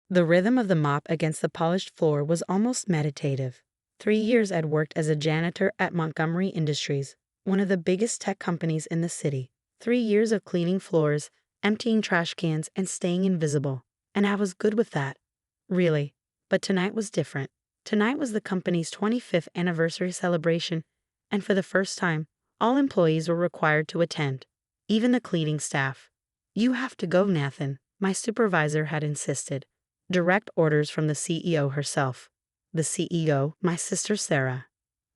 The rhythm of the mop against the polished floor was almost meditative. 3 years I'd worked as a janitor at Montgomery Industries, one of the biggest tech companies in the city. 3 years of cleaning floors, emptying trash cans, and staying invisible. And I was good with that. Really. But tonight was different. Tonight was the company's 25th anniversary celebration, and for the first time, all employees were required to attend. Even the cleaning staff. "You have to go, Nathan," my supervisor had insisted. Direct orders from the CEO herself. The CEO, my sister Sarah.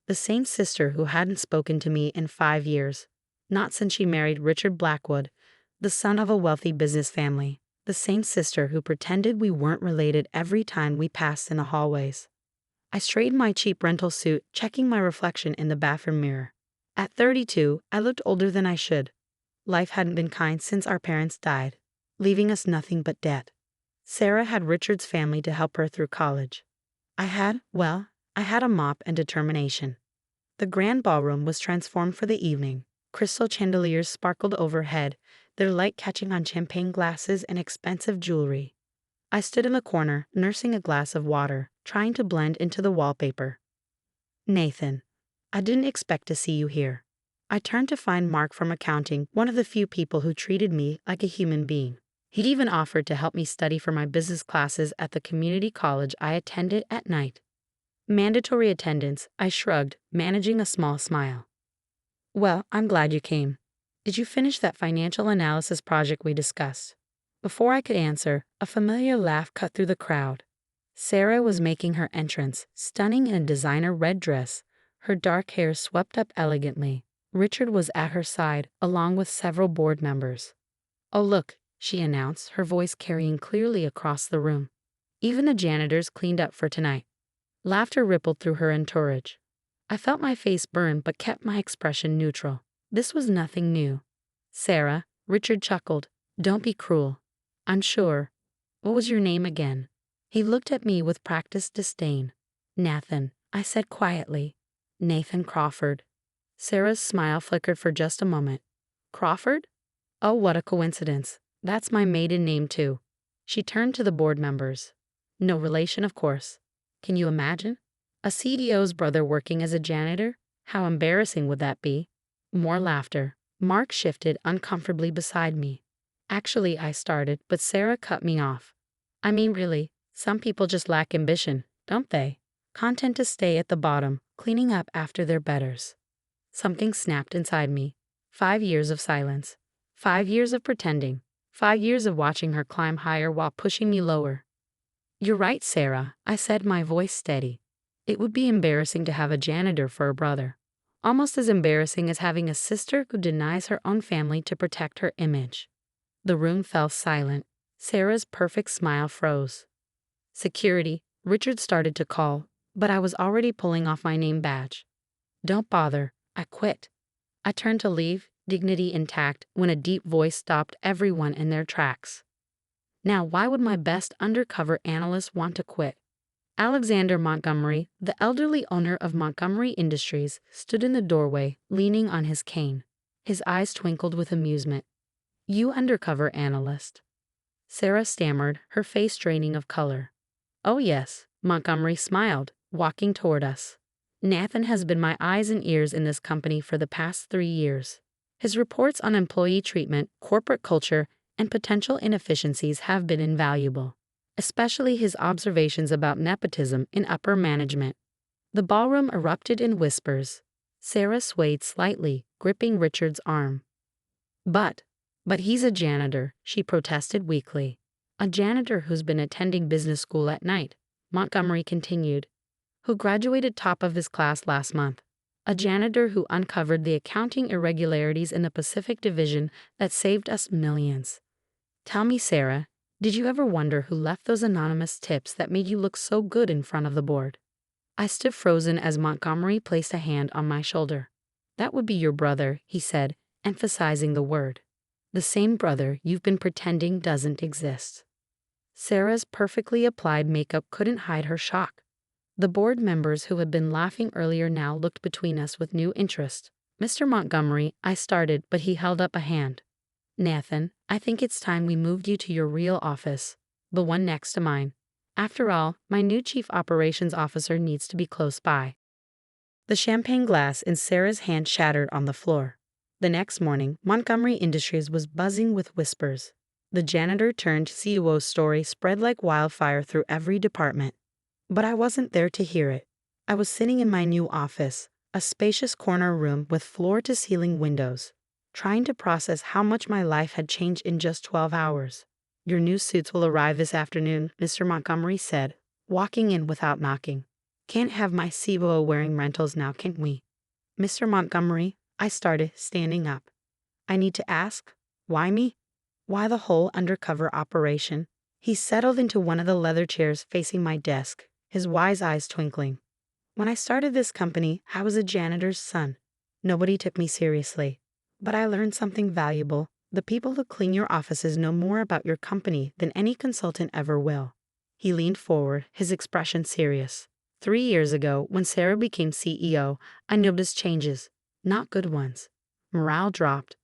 The same sister who hadn't spoken to me in 5 years. Not since she married Richard Blackwood, the son of a wealthy business family. The same sister who pretended we weren't related every time we passed in the hallways. I straightened my cheap rental suit, checking my reflection in the bathroom mirror. At 32, I looked older than I should. Life hadn't been kind since our parents died, leaving us nothing but debt. Sarah had Richard's family to help her through college. I had a mop and determination. The grand ballroom was transformed for the evening. Crystal chandeliers sparkled overhead, their light catching on champagne glasses and expensive jewelry. I stood in the corner, nursing a glass of water, trying to blend into the wallpaper. "Nathan, I didn't expect to see you here." I turned to find Mark from accounting, one of the few people who treated me like a human being. He'd even offered to help me study for my business classes at the community college I attended at night. Mandatory attendance, I shrugged, managing a small smile. "Well, I'm glad you came. Did you finish that financial analysis project we discussed?" Before I could answer, a familiar laugh cut through the crowd. Sarah was making her entrance, stunning in a designer red dress, her dark hair swept up elegantly. Richard was at her side, along with several board members. "Oh, look," she announced, her voice carrying clearly across the room. "Even the janitors cleaned up for tonight." Laughter rippled through her entourage. I felt my face burn but kept my expression neutral. This was nothing new. "Sarah," Richard chuckled, "don't be cruel. I'm sure. What was your name again?" He looked at me with practiced disdain. "Nathan," I said quietly. "Nathan Crawford." Sarah's smile flickered for just a moment. "Crawford? Oh, what a coincidence. That's my maiden name too." She turned to the board members. "No relation, of course. Can you imagine? A CEO's brother working as a janitor? How embarrassing would that be?" More laughter. Mark shifted uncomfortably beside me. "Actually," I started, but Sarah cut me off. "I mean, really, some people just lack ambition, don't they? Content to stay at the bottom, cleaning up after their betters." Something snapped inside me. 5 years of silence. 5 years of pretending. 5 years of watching her climb higher while pushing me lower. "You're right, Sarah," I said, my voice steady. "It would be embarrassing to have a janitor for a brother. Almost as embarrassing as having a sister who denies her own family to protect her image." The room fell silent. Sarah's perfect smile froze. "Security," Richard started to call, but I was already pulling off my name badge. "Don't bother. I quit." I turned to leave, dignity intact, when a deep voice stopped everyone in their tracks. Now, why would my best undercover analyst want to quit? Alexander Montgomery, the elderly owner of Montgomery Industries, stood in the doorway, leaning on his cane. His eyes twinkled with amusement. "You undercover analyst?" Sarah stammered, her face draining of color. "Oh yes," Montgomery smiled, walking toward us. "Nathan has been my eyes and ears in this company for the past 3 years. His reports on employee treatment, corporate culture, and potential inefficiencies have been invaluable, especially his observations about nepotism in upper management." The ballroom erupted in whispers. Sarah swayed slightly, gripping Richard's arm. But he's a janitor," she protested weakly. "A janitor who's been attending business school at night," Montgomery continued, "who graduated top of his class last month. A janitor who uncovered the accounting irregularities in the Pacific Division that saved us millions. Tell me, Sarah, did you ever wonder who left those anonymous tips that made you look so good in front of the board?" I stood frozen as Montgomery placed a hand on my shoulder. "That would be your brother," he said, emphasizing the word. "The same brother you've been pretending doesn't exist." Sarah's perfectly applied makeup couldn't hide her shock. The board members who had been laughing earlier now looked between us with new interest. "Mr. Montgomery," I started, but he held up a hand. "Nathan, I think it's time we moved you to your real office, the one next to mine." After all, my new chief operations officer needs to be close by. The champagne glass in Sarah's hand shattered on the floor. The next morning, Montgomery Industries was buzzing with whispers. The janitor turned COO story spread like wildfire through every department. But I wasn't there to hear it. I was sitting in my new office, a spacious corner room with floor-to-ceiling windows, trying to process how much my life had changed in just 12 hours. "Your new suits will arrive this afternoon," Mr. Montgomery said, walking in without knocking. "Can't have my COO wearing rentals now, can we?" "Mr. Montgomery," I started, standing up. "I need to ask, why me? Why the whole undercover operation?" He settled into one of the leather chairs facing my desk, his wise eyes twinkling. "When I started this company, I was a janitor's son. Nobody took me seriously. But I learned something valuable. The people who clean your offices know more about your company than any consultant ever will." He leaned forward, his expression serious. 3 years ago, when Sarah became CEO, I noticed changes, not good ones. Morale dropped.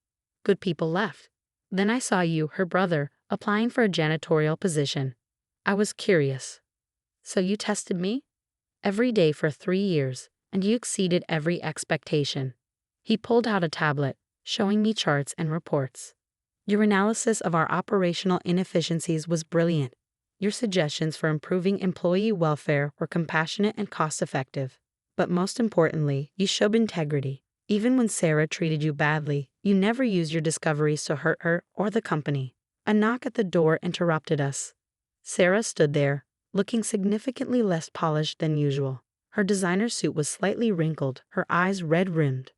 Good people left. Then I saw you, her brother, applying for a janitorial position. I was curious. "So you tested me?" "Every day for 3 years, and you exceeded every expectation." He pulled out a tablet, showing me charts and reports. "Your analysis of our operational inefficiencies was brilliant. Your suggestions for improving employee welfare were compassionate and cost-effective. But most importantly, you showed integrity. Even when Sarah treated you badly, you never used your discoveries to hurt her or the company." A knock at the door interrupted us. Sarah stood there, looking significantly less polished than usual. Her designer suit was slightly wrinkled, her eyes red-rimmed.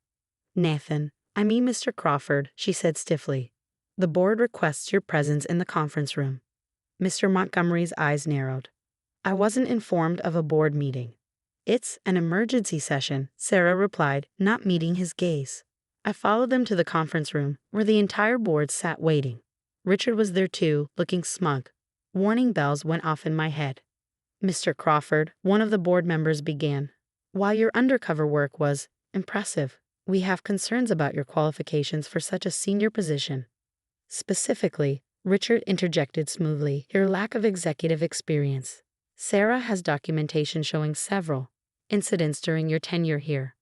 "Nathan, I mean Mr. Crawford," she said stiffly. "The board requests your presence in the conference room." Mr. Montgomery's eyes narrowed. "I wasn't informed of a board meeting." "It's an emergency session," Sarah replied, not meeting his gaze. I followed them to the conference room, where the entire board sat waiting. Richard was there too, looking smug. Warning bells went off in my head. "Mr. Crawford," one of the board members began, "while your undercover work was impressive, we have concerns about your qualifications for such a senior position. Specifically," Richard interjected smoothly, "your lack of executive experience. Sarah has documentation showing several incidents during your tenure here."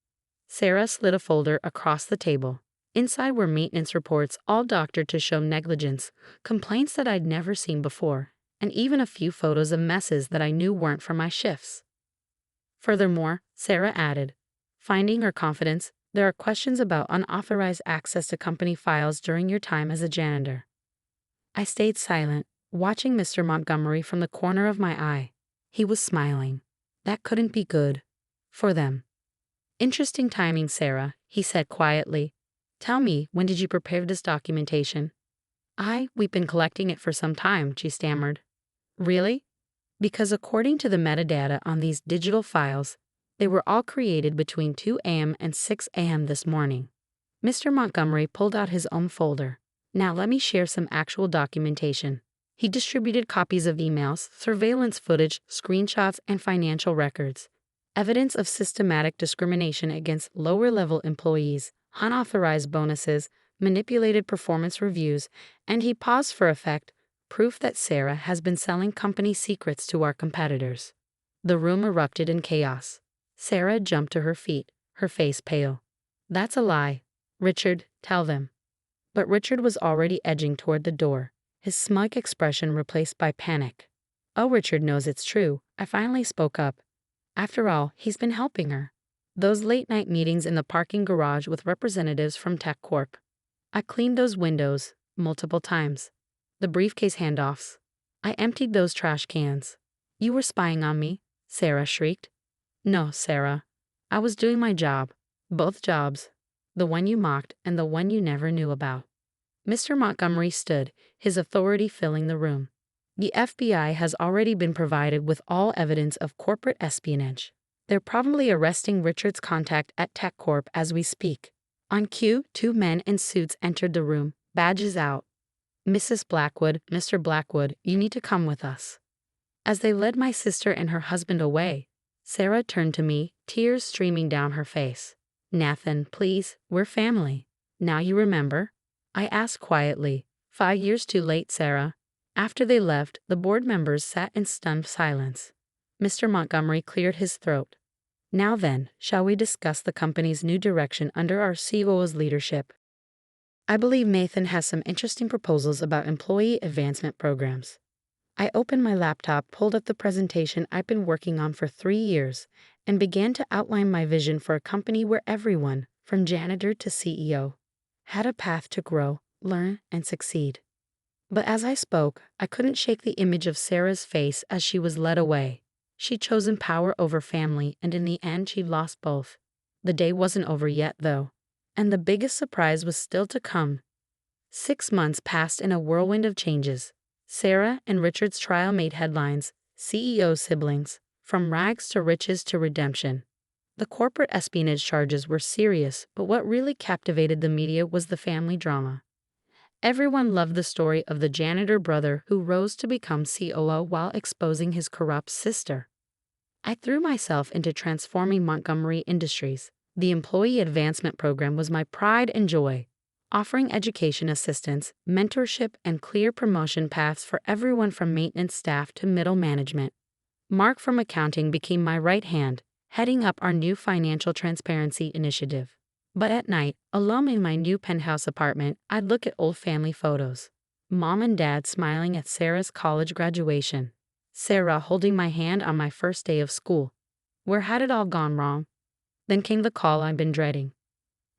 Sarah slid a folder across the table. Inside were maintenance reports, all doctored to show negligence, complaints that I'd never seen before, and even a few photos of messes that I knew weren't from my shifts. Furthermore, Sarah added, finding her confidence, there are questions about unauthorized access to company files during your time as a janitor. I stayed silent, watching Mr. Montgomery from the corner of my eye. He was smiling. That couldn't be good. For them. "Interesting timing, Sarah," he said quietly. "Tell me, when did you prepare this documentation?" We've been collecting it for some time," she stammered. "Really?" "Because according to the metadata on these digital files, they were all created between 2 a.m. and 6 a.m. this morning." Mr. Montgomery pulled out his own folder. "Now let me share some actual documentation." He distributed copies of emails, surveillance footage, screenshots, and financial records. Evidence of systematic discrimination against lower-level employees, unauthorized bonuses, manipulated performance reviews, and he paused for effect, proof that Sarah has been selling company secrets to our competitors. The room erupted in chaos. Sarah jumped to her feet, her face pale. "That's a lie. Richard, tell them." But Richard was already edging toward the door, his smug expression replaced by panic. "Oh, Richard knows it's true," I finally spoke up. "After all, he's been helping her. Those late-night meetings in the parking garage with representatives from Tech Corp. I cleaned those windows multiple times. The briefcase handoffs. I emptied those trash cans." "You were spying on me," Sarah shrieked. "No, Sarah. I was doing my job. Both jobs. The one you mocked and the one you never knew about." Mr. Montgomery stood, his authority filling the room. "The FBI has already been provided with all evidence of corporate espionage. They're probably arresting Richard's contact at Tech Corp as we speak." On cue, 2 men in suits entered the room, badges out. "Mrs. Blackwood, Mr. Blackwood, you need to come with us." As they led my sister and her husband away, Sarah turned to me, tears streaming down her face. "Nathan, please, we're family. Now you remember?" I asked quietly. 5 years too late, Sarah. After they left, the board members sat in stunned silence. Mr. Montgomery cleared his throat. Now then, shall we discuss the company's new direction under our COO's leadership? I believe Nathan has some interesting proposals about employee advancement programs. I opened my laptop, pulled up the presentation I've been working on for 3 years, and began to outline my vision for a company where everyone, from janitor to CEO, had a path to grow, learn, and succeed. But as I spoke, I couldn't shake the image of Sarah's face as she was led away. She'd chosen power over family, and in the end she'd lost both. The day wasn't over yet, though, and the biggest surprise was still to come. 6 months passed in a whirlwind of changes. Sarah and Richard's trial made headlines, CEO siblings, from rags to riches to redemption. The corporate espionage charges were serious, but what really captivated the media was the family drama. Everyone loved the story of the janitor brother who rose to become COO while exposing his corrupt sister. I threw myself into transforming Montgomery Industries. The employee advancement program was my pride and joy, offering education assistance, mentorship, and clear promotion paths for everyone from maintenance staff to middle management. Mark from accounting became my right hand, heading up our new financial transparency initiative. But at night, alone in my new penthouse apartment, I'd look at old family photos. Mom and Dad smiling at Sarah's college graduation. Sarah holding my hand on my first day of school. Where had it all gone wrong? Then came the call I'd been dreading.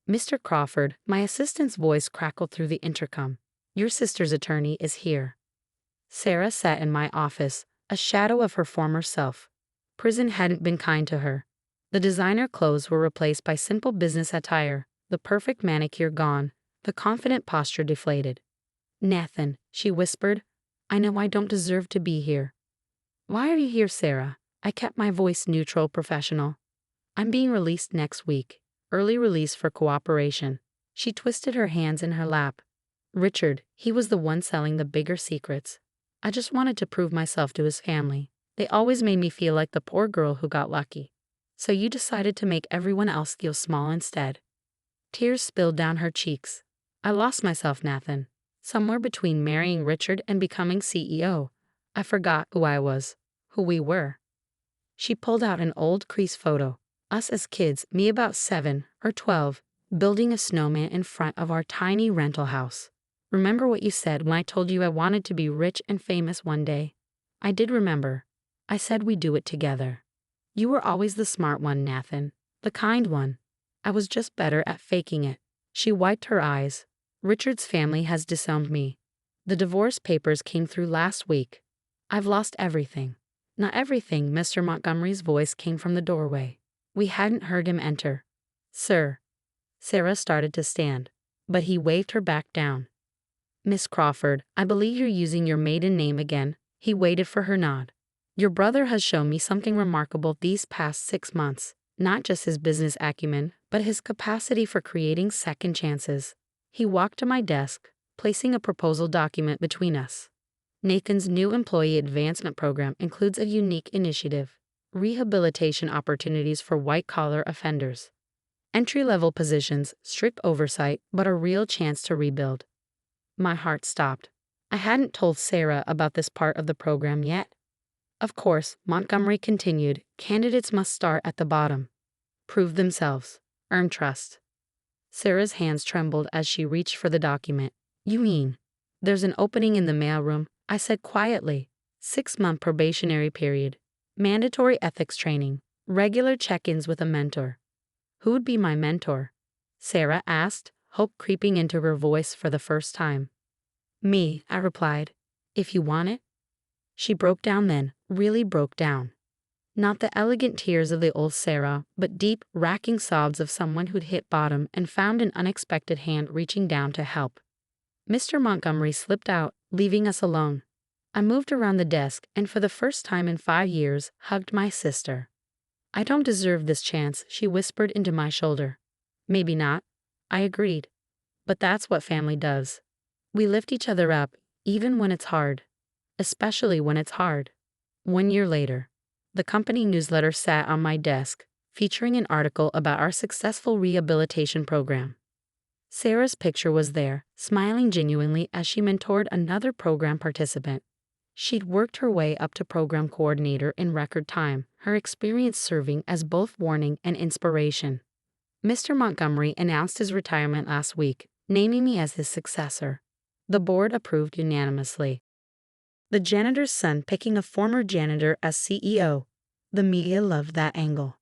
Mr. Crawford, my assistant's voice crackled through the intercom. Your sister's attorney is here. Sarah sat in my office, a shadow of her former self. Prison hadn't been kind to her. The designer clothes were replaced by simple business attire, the perfect manicure gone, the confident posture deflated. Nathan, she whispered, I know I don't deserve to be here. Why are you here, Sarah? I kept my voice neutral, professional. I'm being released next week. Early release for cooperation. She twisted her hands in her lap. Richard, he was the one selling the bigger secrets. I just wanted to prove myself to his family. They always made me feel like the poor girl who got lucky. So you decided to make everyone else feel small instead. Tears spilled down her cheeks. I lost myself, Nathan. Somewhere between marrying Richard and becoming CEO. I forgot who I was, who we were. She pulled out an old crease photo. Us as kids, me about 7 or 12, building a snowman in front of our tiny rental house. Remember what you said when I told you I wanted to be rich and famous one day? I did remember. I said we'd do it together. You were always the smart one, Nathan. The kind one. I was just better at faking it. She wiped her eyes. Richard's family has disowned me. The divorce papers came through last week. I've lost everything. Not everything, Mr. Montgomery's voice came from the doorway. We hadn't heard him enter. Sir. Sarah started to stand, but he waved her back down. Miss Crawford, I believe you're using your maiden name again. He waited for her nod. Your brother has shown me something remarkable these past 6 months, not just his business acumen, but his capacity for creating second chances. He walked to my desk, placing a proposal document between us. Nathan's new employee advancement program includes a unique initiative, rehabilitation opportunities for white-collar offenders. Entry-level positions, strict oversight, but a real chance to rebuild. My heart stopped. I hadn't told Sarah about this part of the program yet. Of course, Montgomery continued, candidates must start at the bottom. Prove themselves. Earn trust. Sarah's hands trembled as she reached for the document. You mean? There's an opening in the mailroom, I said quietly. 6-month probationary period. Mandatory ethics training. Regular check-ins with a mentor. Who would be my mentor? Sarah asked, hope creeping into her voice for the first time. Me, I replied. If you want it. She broke down then, really broke down. Not the elegant tears of the old Sarah, but deep, racking sobs of someone who'd hit bottom and found an unexpected hand reaching down to help. Mr. Montgomery slipped out, leaving us alone. I moved around the desk and for the first time in 5 years, hugged my sister. I don't deserve this chance, she whispered into my shoulder. Maybe not, I agreed. But that's what family does. We lift each other up, even when it's hard. Especially when it's hard. 1 year later, the company newsletter sat on my desk, featuring an article about our successful rehabilitation program. Sarah's picture was there, smiling genuinely as she mentored another program participant. She'd worked her way up to program coordinator in record time, her experience serving as both warning and inspiration. Mr. Montgomery announced his retirement last week, naming me as his successor. The board approved unanimously. The janitor's son picking a former janitor as CEO. The media loved that angle.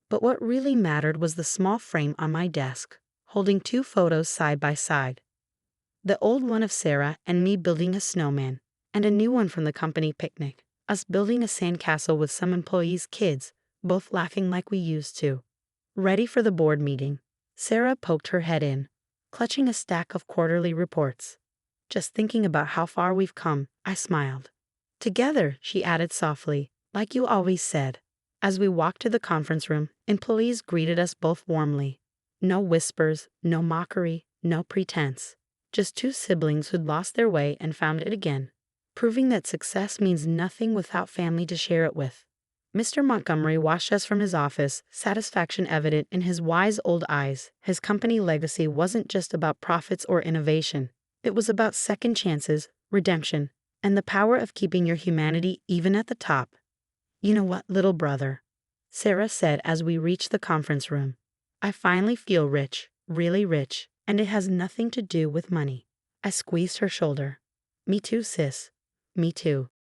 But what really mattered was the small frame on my desk, holding two photos side by side. The old one of Sarah and me building a snowman, and a new one from the company picnic, us building a sandcastle with some employees' kids, both laughing like we used to. Ready for the board meeting, Sarah poked her head in, clutching a stack of quarterly reports. Just thinking about how far we've come, I smiled. Together, she added softly, like you always said. As we walked to the conference room, employees greeted us both warmly. No whispers, no mockery, no pretense. Just two siblings who'd lost their way and found it again, proving that success means nothing without family to share it with. Mr. Montgomery watched us from his office, satisfaction evident in his wise old eyes. His company legacy wasn't just about profits or innovation. It was about second chances, redemption, and the power of keeping your humanity even at the top. You know what, little brother? Sarah said as we reached the conference room. I finally feel rich, really rich, and it has nothing to do with money. I squeezed her shoulder. Me too, sis. Me too.